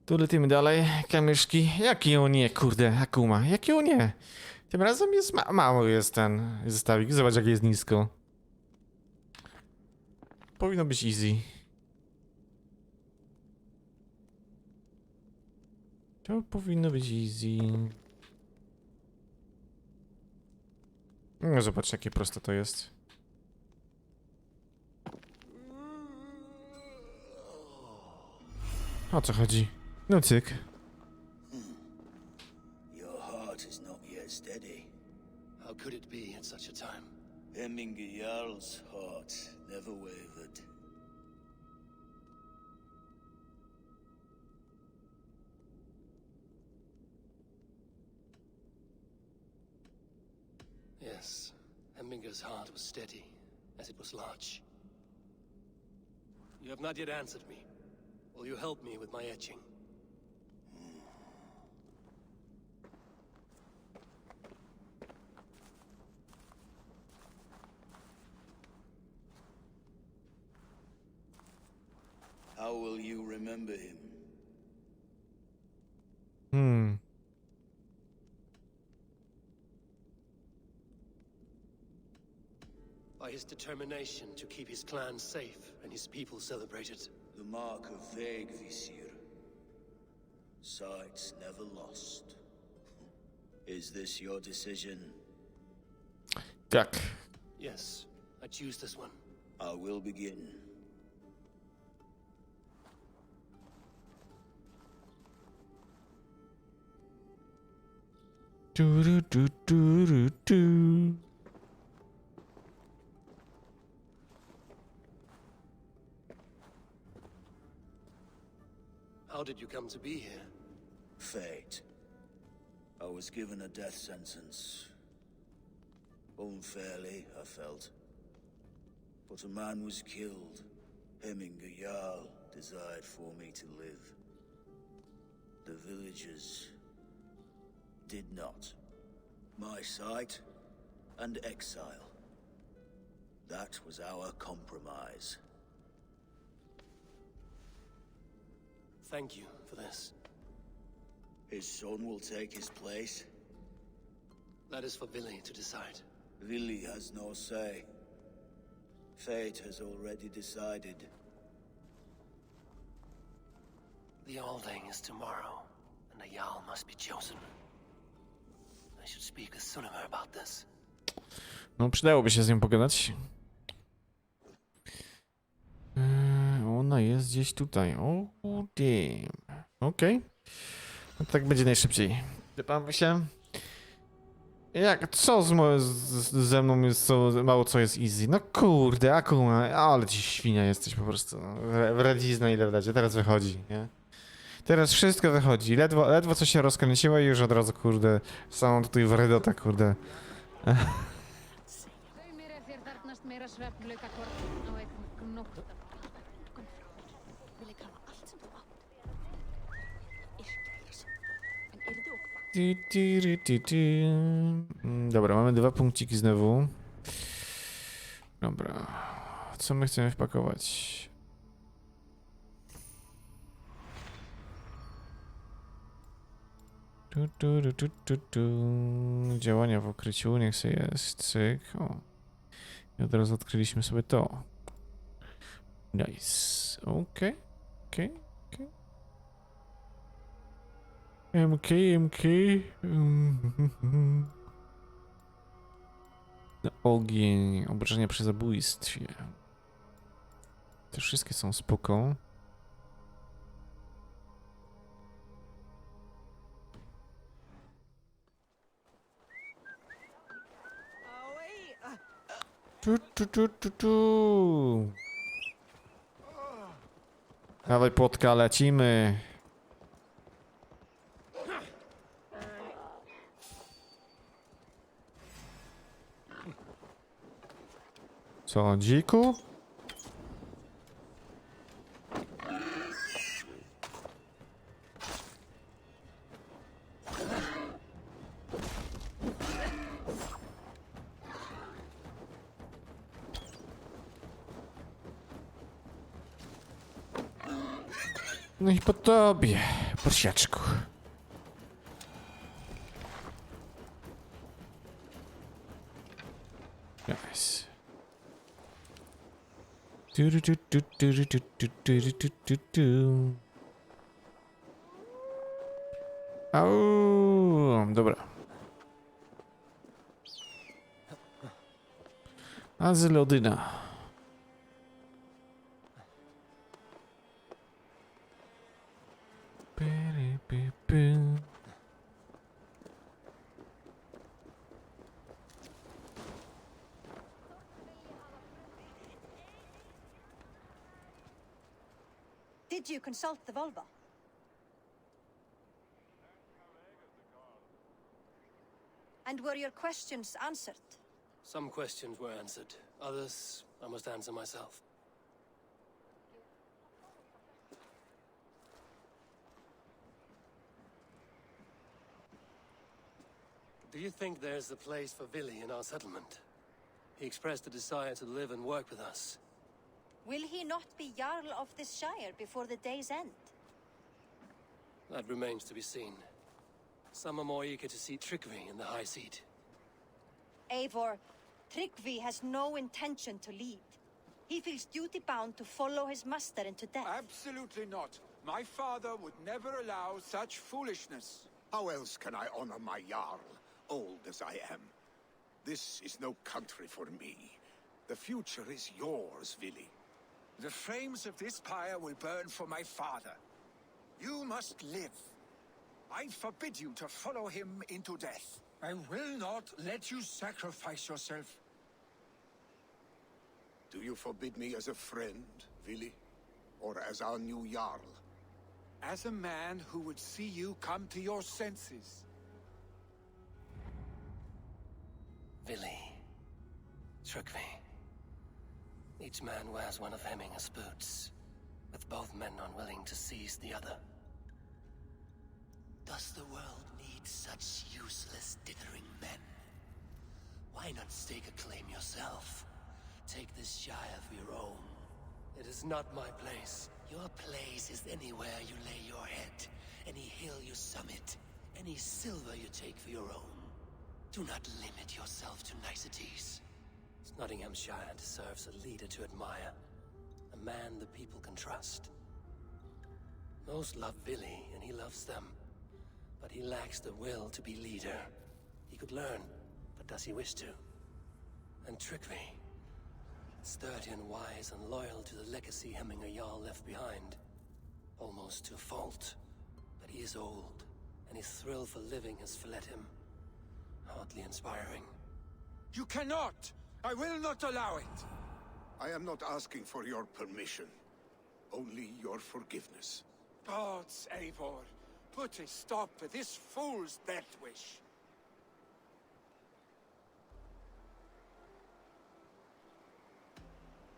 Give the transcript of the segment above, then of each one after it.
Tu lecimy dalej. Kamyszki. Jaki on nie, kurde, Akuma. Jaki on nie. Tym razem jest mało jest ten zestawik. Zobacz, jak jest nisko. Powinno być easy. To powinno być easy. No zobacz, jakie proste to jest. O co chodzi? No cyk. Your heart is not yet steady. How could it be at such a time? Jarl's heart never wavered. Yes, Hemminger's heart was steady, as it was large. You have not yet answered me. Will you help me with my etching? How will you remember him? By his determination to keep his clan safe and his people celebrated. The mark of Visir. Sights never lost. Is this your decision? Tak. Yes, I choose this one. I will begin. Du. How did you come to be here? Fate. I was given a death sentence. Unfairly, I felt. But a man was killed. Jarl desired for me to live. The villagers did not. My sight and exile. That was our compromise. Thank you for this. His son will take his place. That is for Billy to decide. Vili has no say. Fate has already decided. The Alding is tomorrow, and a Jarl must be chosen. I should speak with Sunnema about this. No, przydałoby się z nią pogadać. Ona jest gdzieś tutaj. O, damn. Okej. No tak będzie najszybciej. Pytamy się. Jak, co ze mną jest, mało co jest easy? No kurde, Akuma, ale ci świnia jesteś po prostu. No. Wredzizna ile wledzie, teraz wychodzi, nie? Teraz wszystko wychodzi. Ledwo coś się rozkręciło i już od razu, kurde, samą tutaj wredota, kurde. Dobra, mamy 2 punkciki znowu. Dobra. Co my chcemy wpakować? Działania w ukryciu, niech sobie jest. Cyk. O. I od razu odkryliśmy sobie to. Nice. Okej. MK. Ogień, obrażenia przy zabójstwie. Te wszystkie są spoko. Tu. Dawaj płotka, lecimy. Co, dziku? No i po tobie. Prosiaczku. Nice. Au, dobra. Azylodyna. Did you consult the vulva? And were your questions answered? Some questions were answered. Others I must answer myself. Do you think there's a place for Willi in our settlement? He expressed a desire to live and work with us. Will he not be Jarl of this shire before the day's end? That remains to be seen. Some are more eager to see Tryggvi in the high seat. Eivor, Tryggvi has no intention to lead. He feels duty-bound to follow his master into death. Absolutely not. My father would never allow such foolishness. How else can I honor my Jarl, old as I am? This is no country for me. The future is yours, Willi. The flames of this pyre will burn for my father. You must live. I forbid you to follow him into death. I will not let you sacrifice yourself. Do you forbid me as a friend, Willi? Or as our new Jarl? As a man who would see you come to your senses. Willi. Tryggvi. Each man wears one of Hemminger's boots, with both men unwilling to seize the other. Does the world need such useless, dithering men? Why not stake a claim yourself? Take this shire for your own. It is not my place. Your place is anywhere you lay your head, any hill you summit, any silver you take for your own. Do not limit yourself to niceties. Nottinghamshire deserves a leader to admire, a man the people can trust. Most love Willi, and he loves them, but he lacks the will to be leader. He could learn, but does he wish to? And Tryggvi, sturdy and wise and loyal to the legacy Hemminger Jarl left behind, almost to a fault. But he is old, and his thrill for living has fled him. Hardly inspiring. You cannot! I will not allow it! I am not asking for your permission. Only your forgiveness. Gods, Eivor, put a stop to this fool's death wish.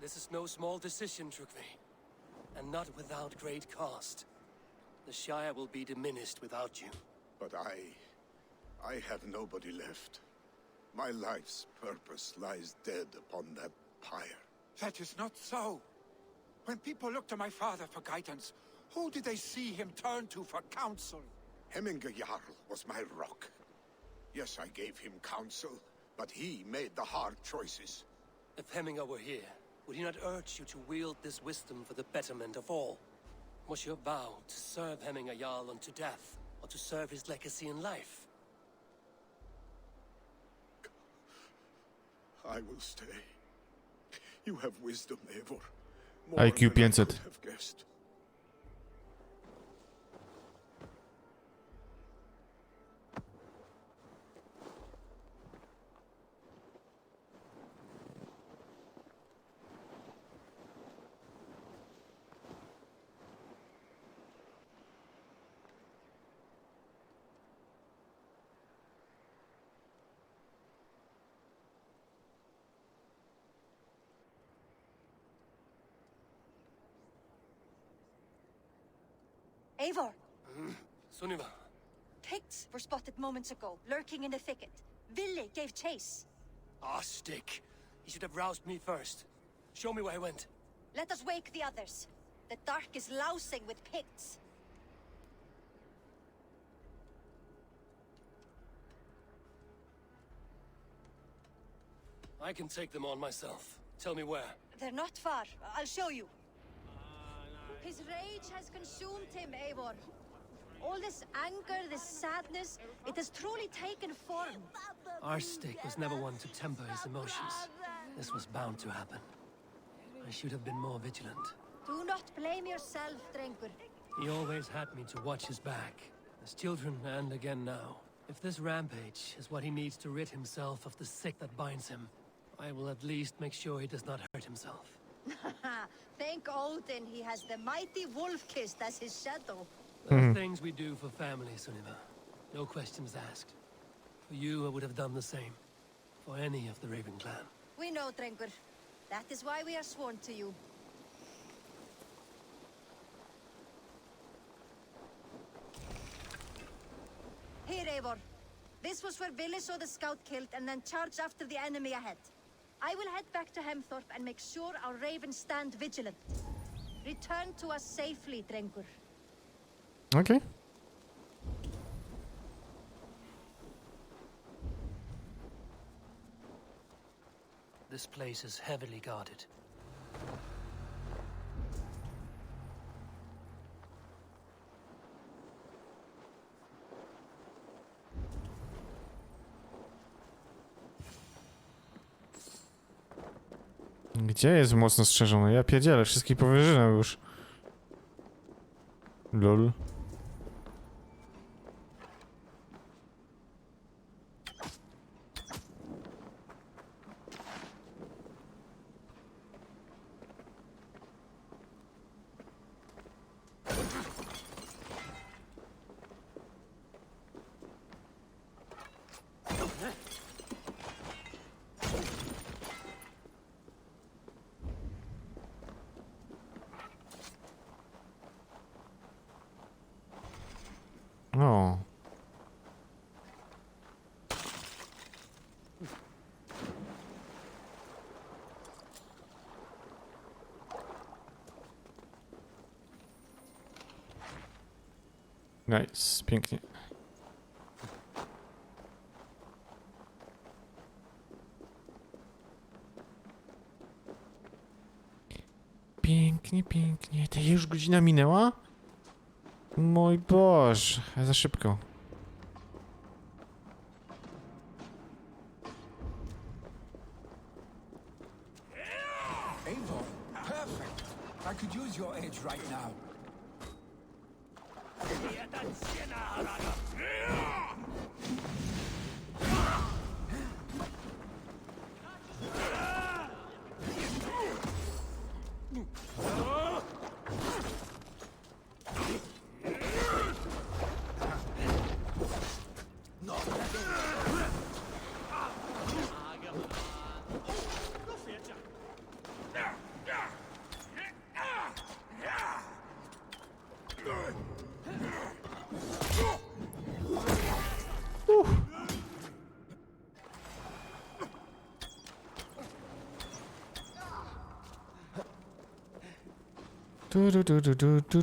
This is no small decision, Tryggvi, and not without great cost. The Shire will be diminished without you. But I have nobody left. My life's purpose lies dead upon that pyre. That is not so. When people look to my father for guidance, who did they see him turn to for counsel? Hemminger Jarl was my rock. Yes, I gave him counsel, but he made the hard choices. If Hemminger were here, would he not urge you to wield this wisdom for the betterment of all? Was your vow to serve Hemminger Jarl unto death, or to serve his legacy in life? I will stay. You have wisdom, Eivor. IQ than I 500. could have guessed. Eivor, Sunniva. pigs were spotted moments ago, lurking in the thicket. Willi gave chase. Ah, stick. He should have roused me first. Show me where he went. Let us wake the others. The dark is lousing with pigs. I can take them on myself. Tell me where. They're not far. I'll show you. His rage has consumed him, Eivor. All this anger, this sadness, it has truly taken form. Our stick was never one to temper his emotions. This was bound to happen. I should have been more vigilant. Do not blame yourself, Drengur. He always had me to watch his back. As children and again now. If this rampage is what he needs to rid himself of the sick that binds him, I will at least make sure he does not hurt himself. Thank Odin he has the mighty Wolf-Kissed as his shadow. There are things we do for family, Sunniva. No questions asked. For you, I would have done the same. For any of the Raven clan. We know, Drengur. That is why we are sworn to you. Here, Eivor. This was where Vili saw the scout killed and then charged after the enemy ahead. I will head back to Hemthorpe and make sure our ravens stand vigilant. Return to us safely, Drengur. Okej. This place is heavily guarded. Gdzie jest mocno strzeżone? Ja pierdzielę, wszystkich powyżynę już. Lol. O. Nice, pięknie. Pięknie, pięknie. To już godzina minęła? Mój Boże, za szybko. Eivor, perfect. I could use your edge right now.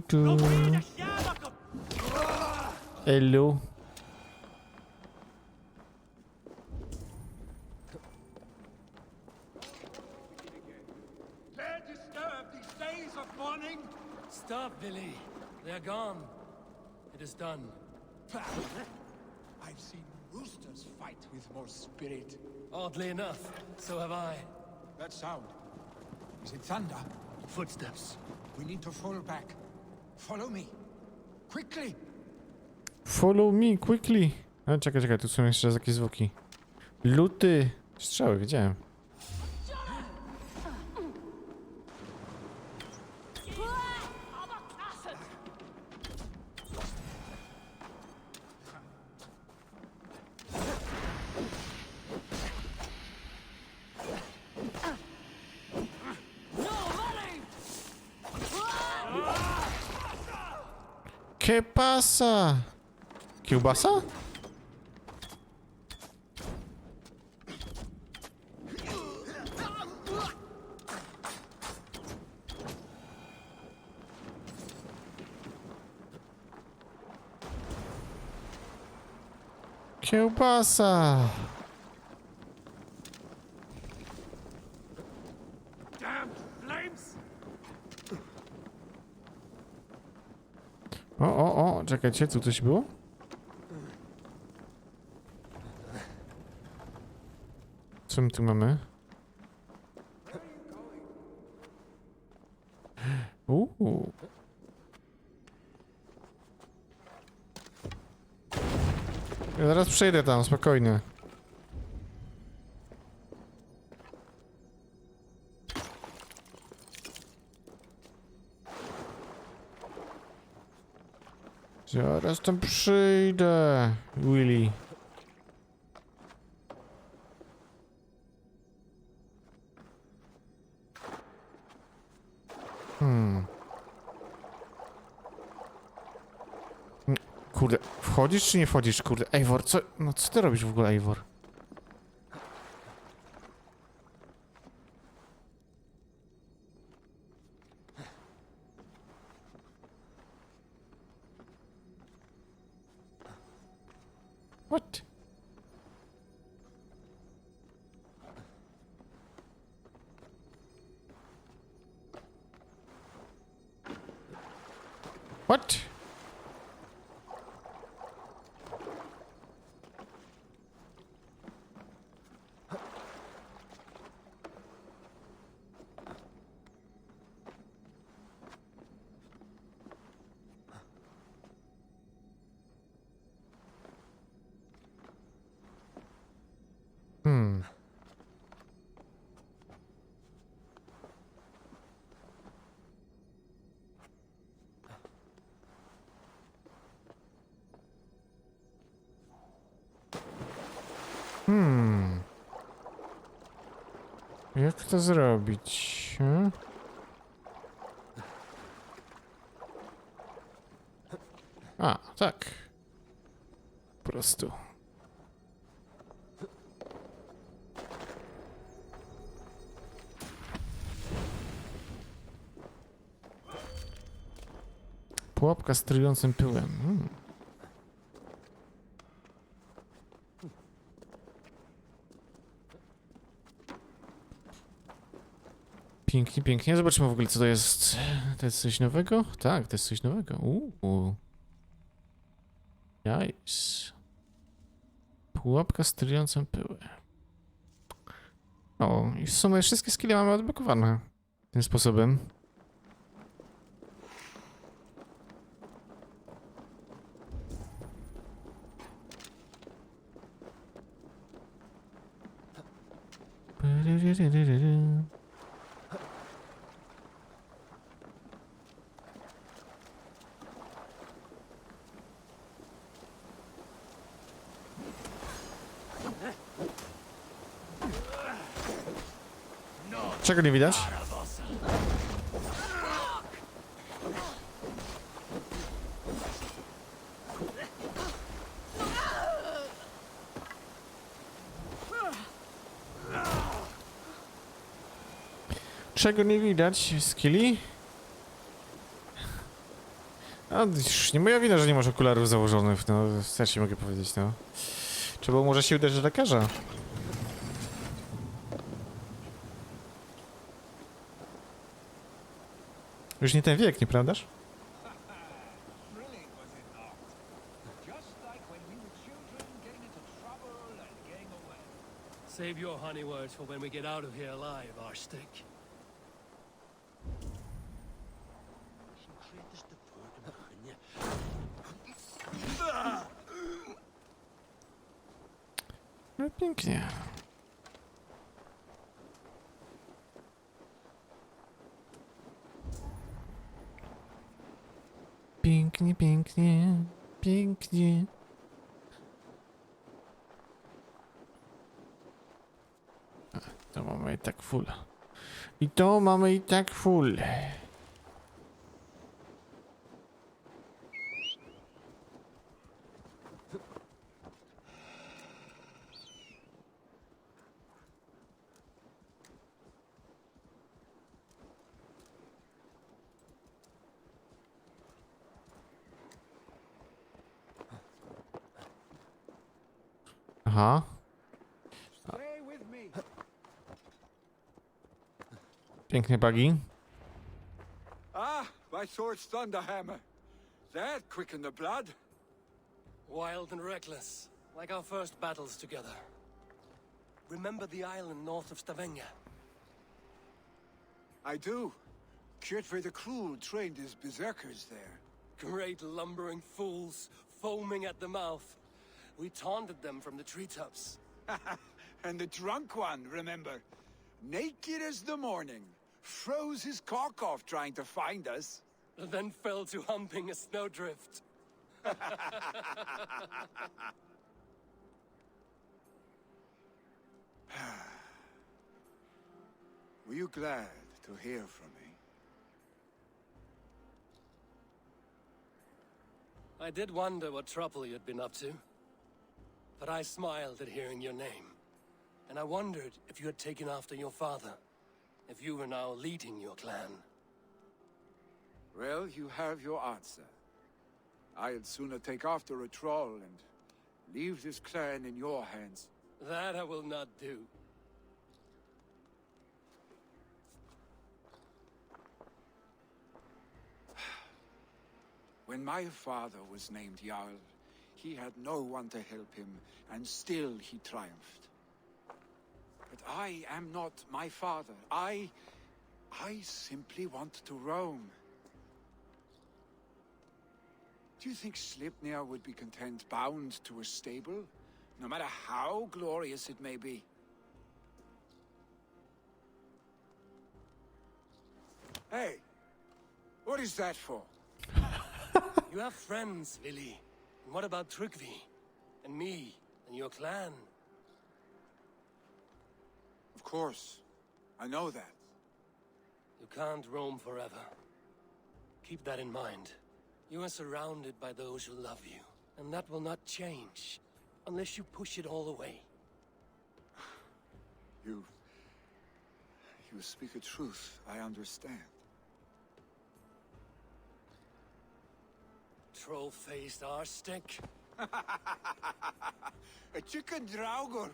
Tu. Hello. Dare disturb these days of mourning? Stop, Vili. They are gone. It is done. I've seen roosters fight with more spirit. Oddly enough, so have I. That sound. Is it thunder? Footsteps. We need to fall back. Follow me. Quickly! Follow me quickly. A, czekaj, tu są jeszcze jakieś zwłoki. Luty. Strzały, wiedziałem. ¿Qué pasa? ¿Kiełbasa? Kiełbasa! O, czekajcie, tu coś było? Co my tu mamy? Ja zaraz przejdę tam, spokojnie. Zaraz tam przyjdę, Willy. Kurde, wchodzisz czy nie wchodzisz, kurde? Eivor, co? No co ty robisz w ogóle, Eivor? What? What? Jak to zrobić? A, tak. Po prostu. Pułapka z trującym pyłem. Pięknie, pięknie. Zobaczymy w ogóle, co to jest. To jest coś nowego? Tak, to jest coś nowego. Jajs. Pułapka z trującym pyłem. O, i w sumie wszystkie skille mamy odblokowane. Tym sposobem. Czego nie widać? Czego nie widać? Skilli? A, już nie moja wina, że nie masz okularów założonych, no, też ci mogę powiedzieć, no. Trzeba może się udać do lekarza. Już nie ten wiek, nieprawdaż? Save your honey words for when we get out of here alive, Arstick. No pięknie. Pięknie, pięknie, pięknie. A, to mamy i tak full. I to mamy i tak full. Aha. Stay with me. Pięknie buggy. Ah, my sword's Thunderhammer. That quickened the blood. Wild and reckless, like our first battles together. Remember the island north of Stavanger? I do. Kjotve the Cruel trained his berserkers there. Great lumbering fools, foaming at the mouth. We taunted them from the treetops. And the drunk one, remember? Naked as the morning. Froze his cock off trying to find us. And then fell to humping a snowdrift. Were you glad to hear from me? I did wonder what trouble you'd been up to. But I smiled at hearing your name. And I wondered if you had taken after your father. If you were now leading your clan. Well, you have your answer. I'd sooner take after a troll and leave this clan in your hands. That I will not do. When my father was named Jarl, he had no one to help him, and still he triumphed. But I am not my father. I simply want to roam. Do you think Sleipnir would be content bound to a stable, no matter how glorious it may be? Hey, what is that for? You have friends, Vili. And what about Tryggvi? And me? And your clan? Of course, I know that. You can't roam forever. Keep that in mind. You are surrounded by those who love you. And that will not change, unless you push it all away. You speak a truth, I understand. Troll-faced arstick. A chicken draugur.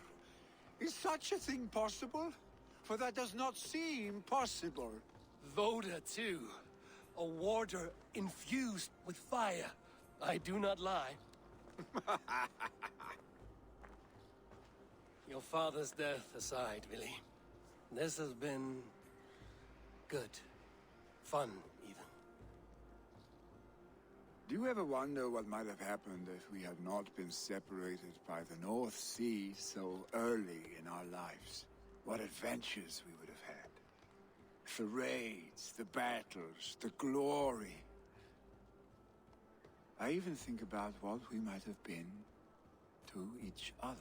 Is such a thing possible? For that does not seem possible. Voda, too. A warder infused with fire. I do not lie. Your father's death aside, Vili. This has been... good. Fun, even. Do you ever wonder what might have happened if we had not been separated by the North Sea so early in our lives? What adventures we would have had. The raids, the battles, the glory. I even think about what we might have been to each other.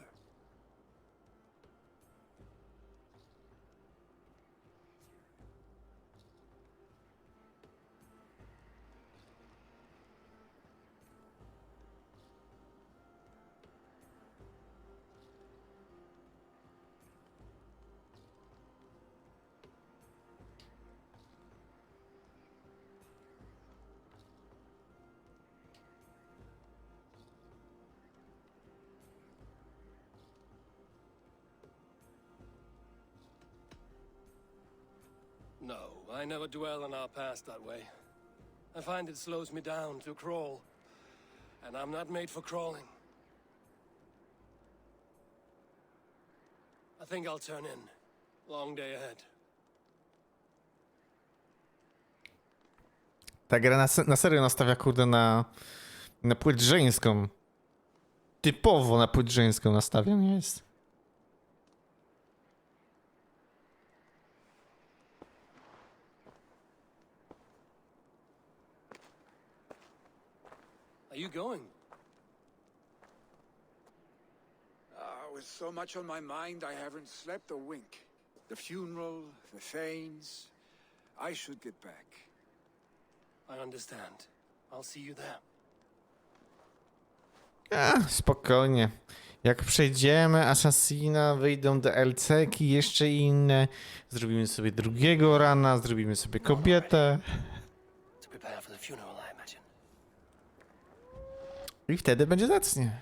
No, I never dwell on our past that way. I find it slows me down to crawl. And I'm not made for crawling. I think I'll turn in. Long day ahead. Ta gra na serio nastawia, kurde, na płeć żeńską. Typowo na płeć żeńską nastawiam jest. Are you going? With so much on my mind, I haven't slept a wink. The funeral, the Thanes. I should get back. I understand. I'll see you there. Spokojnie. Jak przejdziemy Assassina, wyjdą DLC-ki, jeszcze inne. Zrobimy sobie drugiego rana, zrobimy sobie kobietę. To prepare for the funeral, I imagine. I wtedy będzie zacnie.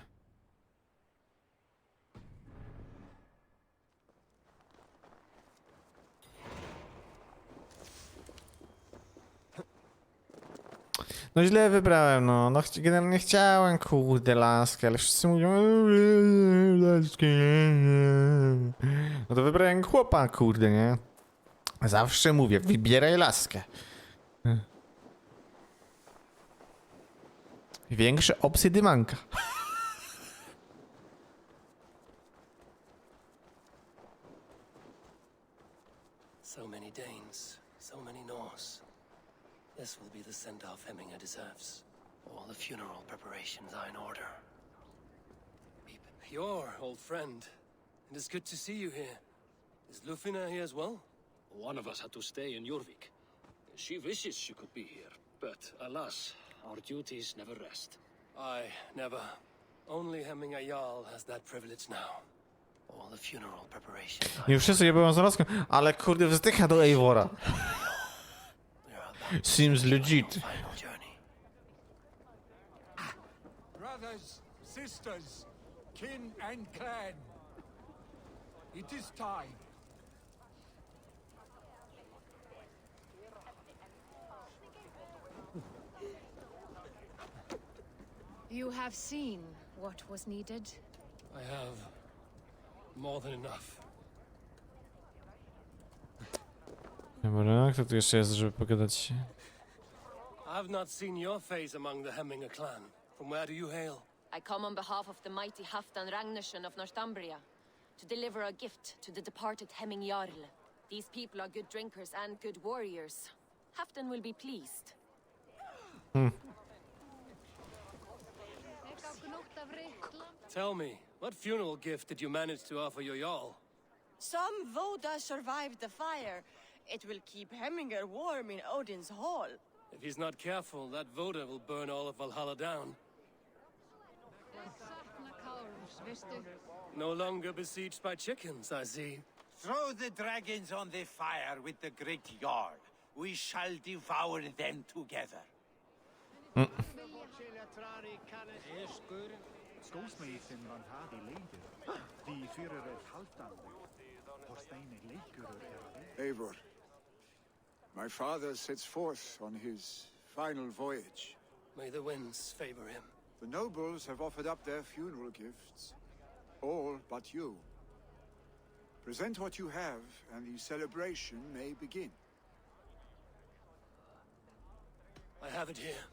No źle wybrałem, no. No generalnie chciałem, kurde, laskę, ale wszyscy mówią... Laskę. No to wybrałem chłopa, kurde, nie? Zawsze mówię, wybieraj laskę. Większe opcje dymanka. So many Danes, so many Norse. This will be the send-off Hemminger deserves. All the funeral preparations are in order. Your old friend. It is good to see you here. Is Lufina here as well? One of us had to stay in Jorvik. She wishes she could be here, but alas, our duties never rest. I never. Only Hemminger Jarl has that privilege now. All the funeral preparations are Już wszyscy je byłem za laską, ale kurde, wzdycha do Eivora. We are about Seems legit. final journey. Brothers, sisters, kin and clan. It is time. You have seen what was needed. I have more than enough. Dobra, kto tu jeszcze jest, żeby pogadać? I've not seen your face among the Hemminger clan. From where do you hail? I come on behalf of the mighty Halfdan Ragnarsson of Northumbria to deliver a gift to the departed Hemming Jarl. These people are good drinkers and good warriors. Halfdan will be pleased. Tell me, what funeral gift did you manage to offer your Jarl? Some Voda survived the fire. It will keep Hemminger warm in Odin's hall. If he's not careful, that Voda will burn all of Valhalla down. No longer besieged by chickens, I see. Throw the dragons on the fire with the great Jarl. We shall devour them together. Eivor, my father sets forth on his final voyage. May the winds favor him. The nobles have offered up their funeral gifts. All but you. Present what you have, and the celebration may begin. I have it here.